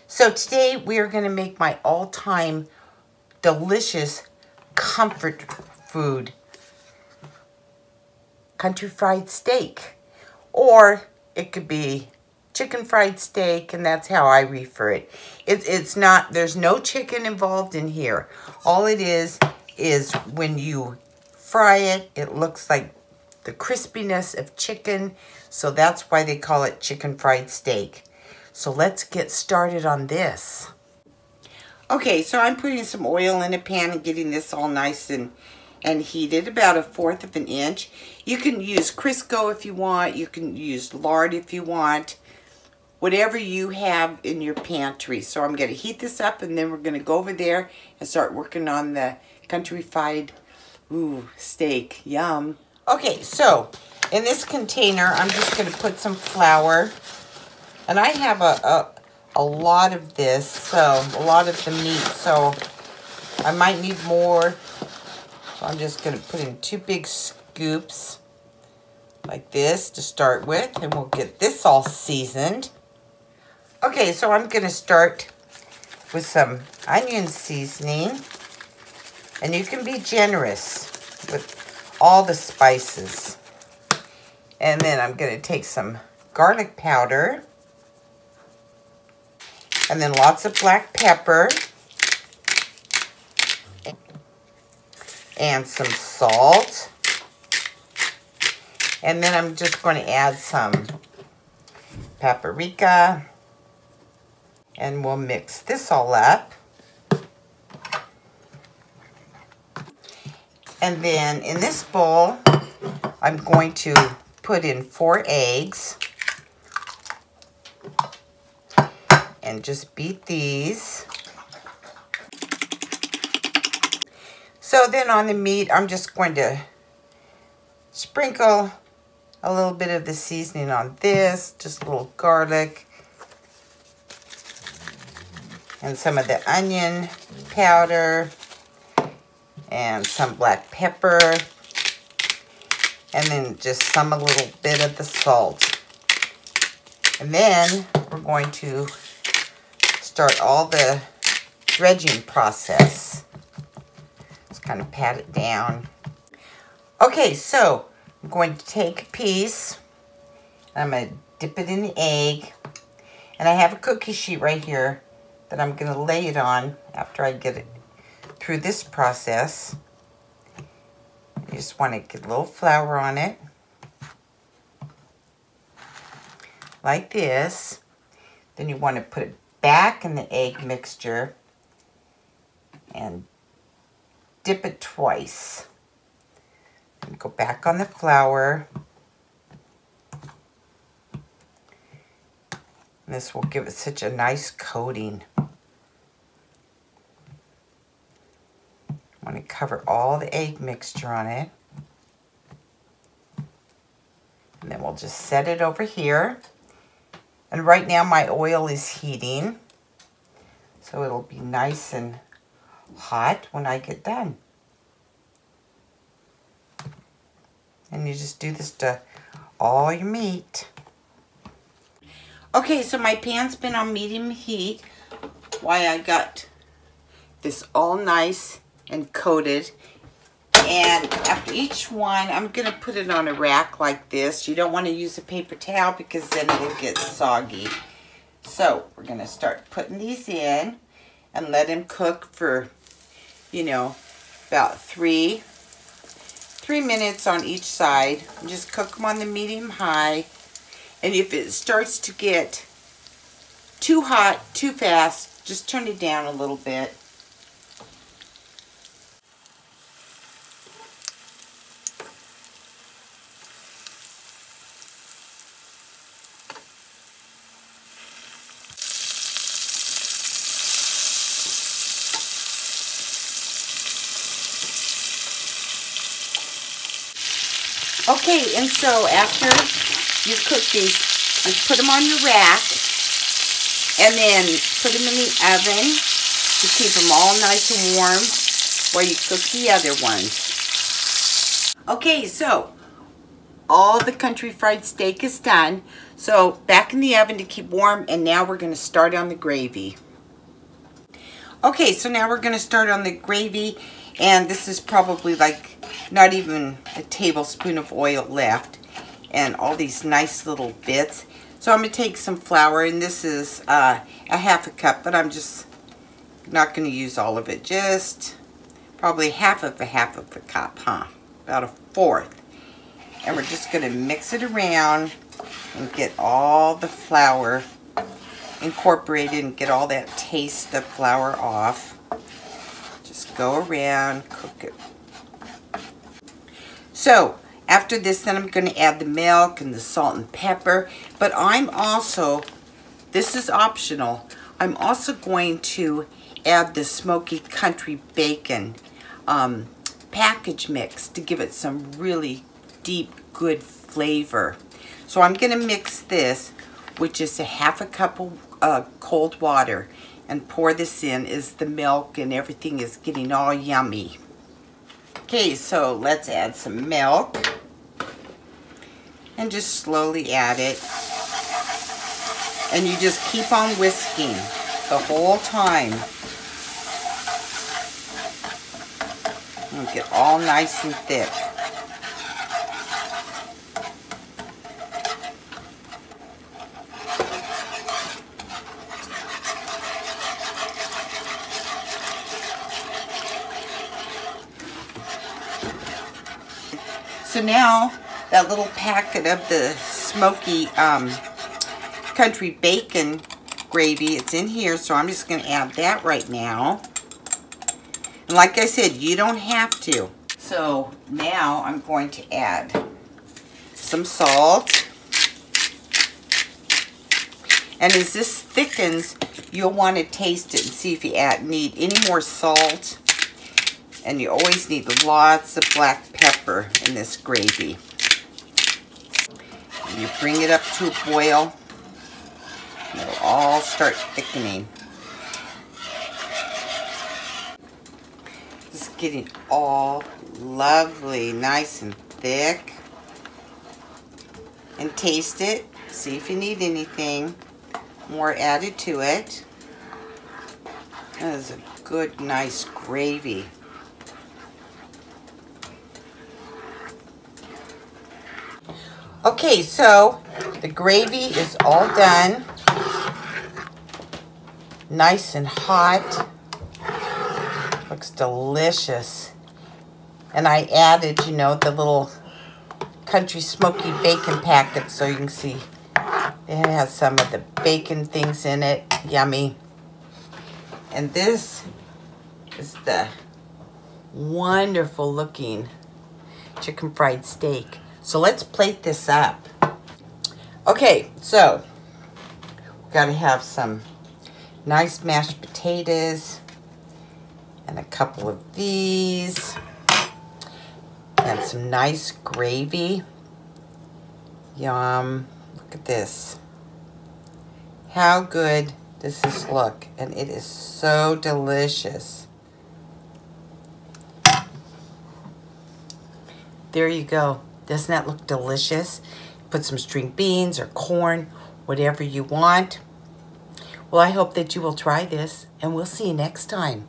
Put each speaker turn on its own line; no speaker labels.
So today we are going to make my all-time delicious comfort food, country fried steak. Or it could be chicken fried steak, and that's how I refer it. It's not, there's no chicken involved in here. All it is when you fry it, it looks like the crispiness of chicken. So that's why they call it chicken fried steak. So let's get started on this. Okay, so I'm putting some oil in a pan and getting this all nice and heated, about 1/4 of an inch. You can use Crisco if you want. You can use lard if you want. Whatever you have in your pantry. So I'm going to heat this up, and then we're going to go over there and start working on the country fried steak. Yum. Okay, so in this container, I'm just going to put some flour. And I have a lot of this, so a lot of the meat, so I might need more. So I'm just going to put in 2 big scoops like this to start with, and we'll get this all seasoned. Okay, so I'm going to start with some onion seasoning, and you can be generous with all the spices. And then I'm going to take some garlic powder, and then lots of black pepper, and some salt. And then I'm just going to add some paprika, and we'll mix this all up. And then in this bowl, I'm going to put in 4 eggs. And just beat these. So then on the meat, I'm just going to sprinkle a little bit of the seasoning on this, just a little garlic, and some of the onion powder, and some black pepper, and then just a little bit of the salt. And then we're going to start all the dredging process. Just kind of pat it down. Okay, so I'm going to take a piece. I'm going to dip it in the egg. And I have a cookie sheet right here that I'm going to lay it on after I get it through this process. You just want to get a little flour on it. Like this. Then you want to put it back in the egg mixture and dip it twice. And go back on the flour. And this will give it such a nice coating. Want to cover all the egg mixture on it. And then we'll just set it over here. And right now my oil is heating, so it'll be nice and hot when I get done. And you just do this to all your meat. Okay, so my pan's been on medium heat while I got this all nice and coated. And after each one, I'm going to put it on a rack like this. You don't want to use a paper towel because then it'll get soggy. So we're going to start putting these in and let them cook for, you know, about 3 minutes on each side. And just cook them on the medium high. And if it starts to get too hot, too fast, just turn it down a little bit. Okay, and so after you cook these, just put them on your rack and then put them in the oven to keep them all nice and warm while you cook the other ones. Okay, so all the country fried steak is done. So back in the oven to keep warm, and now we're going to start on the gravy. Okay, so now we're going to start on the gravy, and this is probably like not even a tablespoon of oil left, and all these nice little bits. So I'm going to take some flour, and this is a half a cup, but I'm just not going to use all of it, just probably half of a cup, about a fourth. And we're just going to mix it around and get all the flour incorporated and get all that taste of flour off. Just go around, cook it. So after this, then I'm going to add the milk and the salt and pepper. But I'm also, this is optional, I'm also going to add the smoky country bacon package mix to give it some really deep, good flavor. So I'm going to mix this with just a half a cup of cold water and pour this in as the milk and everything is getting all yummy. Okay, so let's add some milk and just slowly add it. And you just keep on whisking the whole time. And get all nice and thick. So now that little packet of the smoky country bacon gravy, it's in here, so I'm just going to add that right now. And like I said, you don't have to. So now I'm going to add some salt. And as this thickens, you'll want to taste it and see if you need any more salt. And you always need lots of black pepper in this gravy. And you bring it up to a boil. And it'll all start thickening. Just getting all lovely, nice and thick. And taste it. See if you need anything more added to it. That is a good, nice gravy. Okay, so the gravy is all done. Nice and hot. Looks delicious. And I added, you know, the little country smoky bacon packet so you can see it has some of the bacon things in it. Yummy. And this is the wonderful looking chicken fried steak. So let's plate this up. Okay, so we've got to have some nice mashed potatoes and a couple of these and some nice gravy. Yum. Look at this. How good does this look? And it is so delicious. There you go. Doesn't that look delicious? Put some string beans or corn, whatever you want. Well, I hope that you will try this, and we'll see you next time.